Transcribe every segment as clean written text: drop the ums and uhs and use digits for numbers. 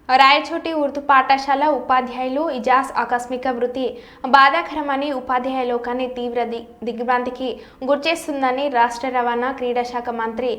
రాయచోటి ఉర్దూ పాఠశాల ఉపాధ్యాయులు ఇజాజ్ ఆకస్మిక వృత్తి బాధాకరమని ఉపాధ్యాయ లోకాన్ని తీవ్ర దిగ్భ్రాంతికి గురిచేస్తుందని రాష్ట్ర రవాణా క్రీడా శాఖ మంత్రి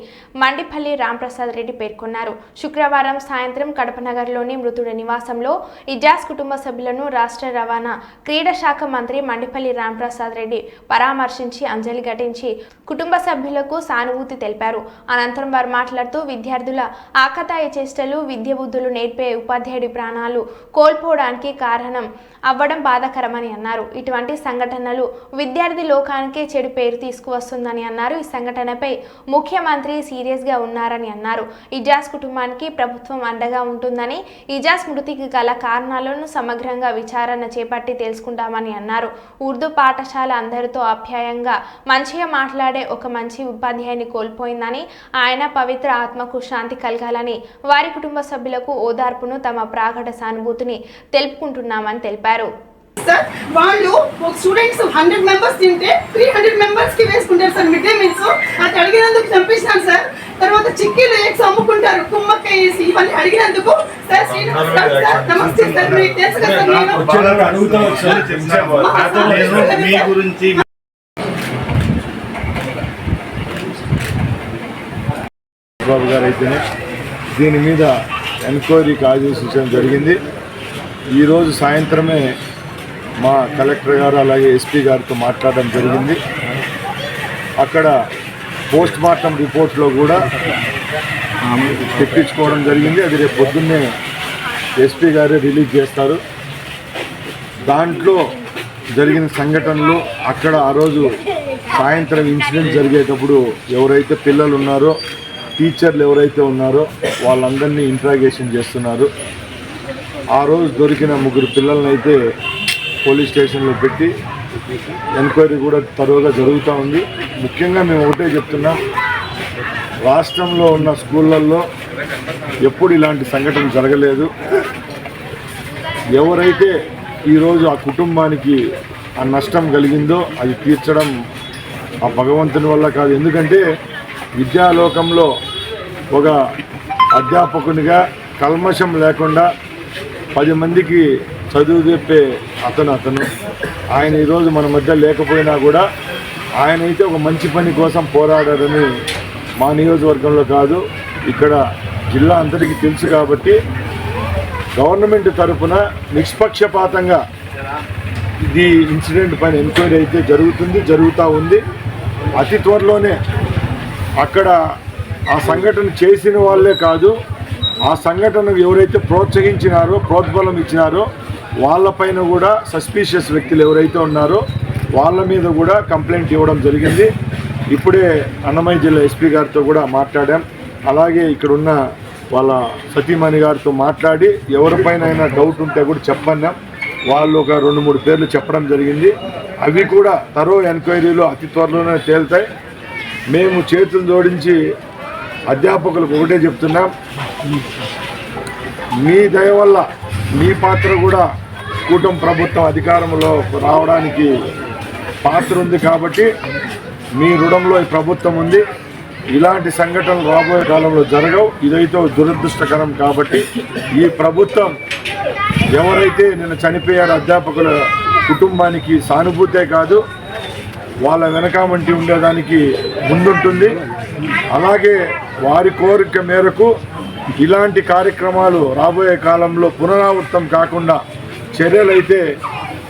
మండిపల్లి రాంప్రసాద్ రెడ్డి పేర్కొన్నారు. శుక్రవారం సాయంత్రం కడపనగర్లోని మృతుడి నివాసంలో ఇజాజ్ కుటుంబ సభ్యులను రాష్ట్ర రవాణా క్రీడా శాఖ మంత్రి మండిపల్లి రాంప్రసాద్ రెడ్డి పరామర్శించి అంజలి ఘటించి కుటుంబ సభ్యులకు సానుభూతి తెలిపారు. అనంతరం వారు మాట్లాడుతూ విద్యార్థుల ఆకతాయి చేష్టలు విద్య బుద్ధులు నేర్పే ఉపాధ్యాయుడి ప్రాణాలు కోల్పోవడానికి కారణం అవ్వడం బాధాకరమని అన్నారు. ఇటువంటి సంఘటనలు విద్యార్థి లోకానికి చెడు పేరు తీసుకువస్తుందని అన్నారు. ఈ సంఘటనపై ముఖ్యమంత్రి సీరియస్ గా ఉన్నారని అన్నారు. ఇజాజ్ కుటుంబానికి ప్రభుత్వం అండగా ఉంటుందని, ఇజాజ్ మృతికి గల కారణాలను సమగ్రంగా విచారణ చేపట్టి తెలుసుకుంటామని అన్నారు. ఉర్దూ పాఠశాల అందరితో ఆప్యాయంగా మంచిగా మాట్లాడే ఒక మంచి ఉపాధ్యాయుని కోల్పోయిందని, ఆయన పవిత్ర ఆత్మకు శాంతి కలగాలని వారి కుటుంబ సభ్యులకు ఓదార్పును తమ ప్రాకట సానుభూతిని తెలుపుకుంటున్నామని తెలిపారు. వాళ్ళు స్టూడెంట్స్ 100 మెంబర్స్ తింటే 300 మెంబర్స్ కి వేసుకుంటారు సార్ మిడ్ డే మీల్స్. అది అడిగినందుకు చంపేసినారు సార్. తర్వాత చిక్కీలు ఎగ్స్ అమ్ముకుంటారు కుమ్మక్క వేసి. ఇవన్నీ అడిగినందుకు సార్ నమస్తే సార్, మీకు తెలుసు కదా బాబు గారు అయితేనే దీని మీద ఎంక్వైరీకి ఆదేశించడం జరిగింది. ఈరోజు సాయంత్రమే మా కలెక్టర్ గారు అలాగే ఎస్పీ గారితో మాట్లాడడం జరిగింది. అక్కడ పోస్ట్ మార్టం రిపోర్ట్లో కూడా తెప్పించుకోవడం జరిగింది. అది రేపు పొద్దున్నే ఎస్పీ గారే రిలీజ్ చేస్తారు. దాంట్లో జరిగిన సంఘటనలు అక్కడ ఆ రోజు సాయంత్రం ఇన్సిడెంట్ జరిగేటప్పుడు ఎవరైతే పిల్లలు ఉన్నారో, టీచర్లు ఎవరైతే ఉన్నారో వాళ్ళందరినీ ఇంట్రాగేషన్ చేస్తున్నారు. ఆ రోజు దొరికిన 3 పిల్లల్ని అయితే పోలీస్ స్టేషన్లో పెట్టి ఎంక్వైరీ కూడా తరువుగా జరుగుతూ ఉంది. ముఖ్యంగా మేము ఒకటే చెప్తున్నాం, రాష్ట్రంలో ఉన్న స్కూళ్ళల్లో ఎప్పుడు ఇలాంటి సంఘటన జరగలేదు. ఎవరైతే ఈరోజు ఆ కుటుంబానికి ఆ నష్టం కలిగిందో అది తీర్చడం ఆ భగవంతుని వల్ల కాదు. ఎందుకంటే విద్యాలోకంలో ఒక అధ్యాపకునిగా కల్మషం లేకుండా 10 మందికి చదువు చెప్పే అతను ఆయన ఈరోజు మన మధ్య లేకపోయినా కూడా ఆయన అయితే ఒక మంచి పని కోసం పోరాడారని మా నియోజకవర్గంలో కాదు ఇక్కడ జిల్లా అంతటికి తెలుసు. కాబట్టి గవర్నమెంట్ తరఫున నిష్పక్షపాతంగా ఇది ఇన్సిడెంట్ పైన ఎంక్వైరీ అయితే జరుగుతూ ఉంది. అతి త్వరలోనే అక్కడ ఆ సంఘటన చేసిన వాళ్ళే కాదు, ఆ సంఘటనకు ఎవరైతే ప్రోత్సహించినారో, ప్రోద్బలం ఇచ్చినారో వాళ్ళపైన కూడా సస్పీషియస్ వ్యక్తులు ఎవరైతే ఉన్నారో వాళ్ళ మీద కూడా కంప్లైంట్ ఇవ్వడం జరిగింది. ఇప్పుడే అన్నమయ్య జిల్లా ఎస్పీ గారితో కూడా మాట్లాడాం. అలాగే ఇక్కడున్న వాళ్ళ సతీమణి గారితో మాట్లాడి ఎవరిపైన డౌట్ ఉంటే కూడా చెప్పన్నాం. వాళ్ళు ఒక 2-3 పేర్లు చెప్పడం జరిగింది. అవి కూడా తరో ఎంక్వైరీలో అతి త్వరలోనే తేలుతాయి. మేము చేతులు జోడించి అధ్యాపకులకు ఒకటే చెప్తున్నాం, మీ దయ వల్ల మీ పాత్ర కూడా కూటమి ప్రభుత్వం అధికారంలో రావడానికి పాత్ర ఉంది. కాబట్టి మీ రుణంలో ఈ ప్రభుత్వం ఉంది. ఇలాంటి సంఘటనలు రాబోయే కాలంలో జరగవు. ఇదైతే దురదృష్టకరం. కాబట్టి ఈ ప్రభుత్వం ఎవరైతే నిన్న చనిపోయారో అధ్యాపకుల కుటుంబానికి సానుభూతే కాదు, వాళ్ళ వెనకామంటి ఉండేదానికి ముందుంటుంది. అలాగే వారి కోరిక మేరకు ఇలాంటి కార్యక్రమాలు రాబోయే కాలంలో పునరావృతం కాకుండా చర్యలు అయితే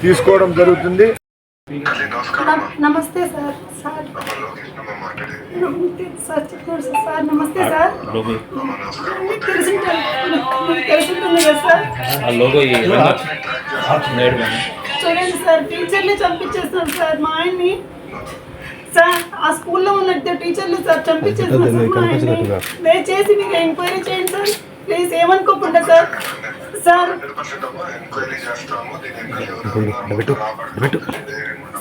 తీసుకోవడం జరుగుతుంది. నమస్తే సార్. నమస్తే సార్. తెలుసుంటుంది కదా సార్. చూడండి సార్, టీచర్లే చంపించేస్తారు సార్ మా ఆయన్ని. సార్ ఆ స్కూల్లో ఉన్న టీచర్లు సార్ చంపించేస్తున్నారు సార్ మా ఆయన్ని. దయచేసి మీరు ఎంక్వైరీ చేయండి సార్ ప్లీజ్, ఏమనుకోకుండా సార్. సార్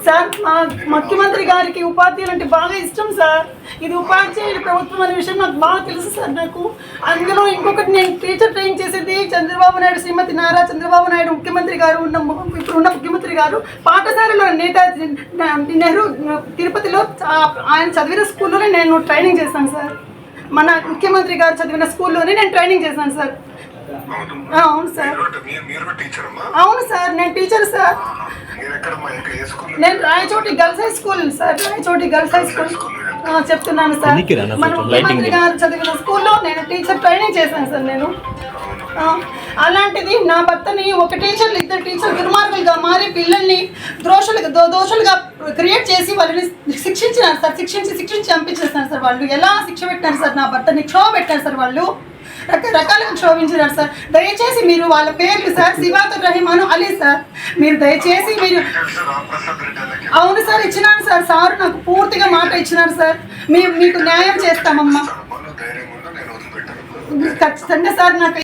సార్ మా ముఖ్యమంత్రి గారికి ఉపాధ్యాయులు అంటే బాగా ఇష్టం సార్. ఇది ఉపాధ్యాయుల ప్రభుత్వం అనే విషయం నాకు బాగా తెలుసు సార్. నాకు అందులో ఇంకొకటి, నేను టీచర్ ట్రైనింగ్ చేసేది చంద్రబాబు నాయుడు, శ్రీమతి నారా చంద్రబాబు నాయుడు ముఖ్యమంత్రి గారు ఇప్పుడున్న ముఖ్యమంత్రి గారు పాఠశాలలో నేతాజీ నెహ్రూ తిరుపతిలో ఆయన చదివిన స్కూల్లోనే నేను ట్రైనింగ్ చేశాను సార్. మన ముఖ్యమంత్రి గారు చదివిన స్కూల్లోనే నేను ట్రైనింగ్ చేశాను సార్. అవును సార్. మీరు టీచర్ అమ్మా? అవును సార్, నేను టీచర్ సార్. మీరు ఎక్కడమ్మా? ఇంకా ఏ స్కూల్? నేను Rayachoti girls high school sir, Rayachoti girls high school చెప్తున్నాను సార్. మన ముఖ్యమంత్రి గారు చదివిన స్కూల్లో నేను టీచర్ ట్రైనింగ్ చేశాను సార్ నేను. అలాంటిది నా భర్తని ఒక టీచర్లు, ఇద్దరు టీచర్ దుర్మార్గులుగా మారి పిల్లల్ని దోషులుగా క్రియేట్ చేసి వాళ్ళని శిక్షించినారు సార్. శిక్షించి చంపించేస్తున్నారు సార్. వాళ్ళు ఎలా శిక్ష పెట్టినారు సార్? నా భర్తని క్షోభ పెట్టారు సార్. వాళ్ళు రకరకాలుగా క్షోభించినారు సార్. దయచేసి మీరు వాళ్ళ పేర్లు సార్, సివాతుర్ రహమాను అలీ సార్, మీరు దయచేసి మీరు. అవును సార్, ఇచ్చినాను సార్. సార్ నాకు పూర్తిగా మాట ఇచ్చినారు సార్. మీకు న్యాయం చేస్తామమ్మా ఖచ్చితంగా సార్. నాకు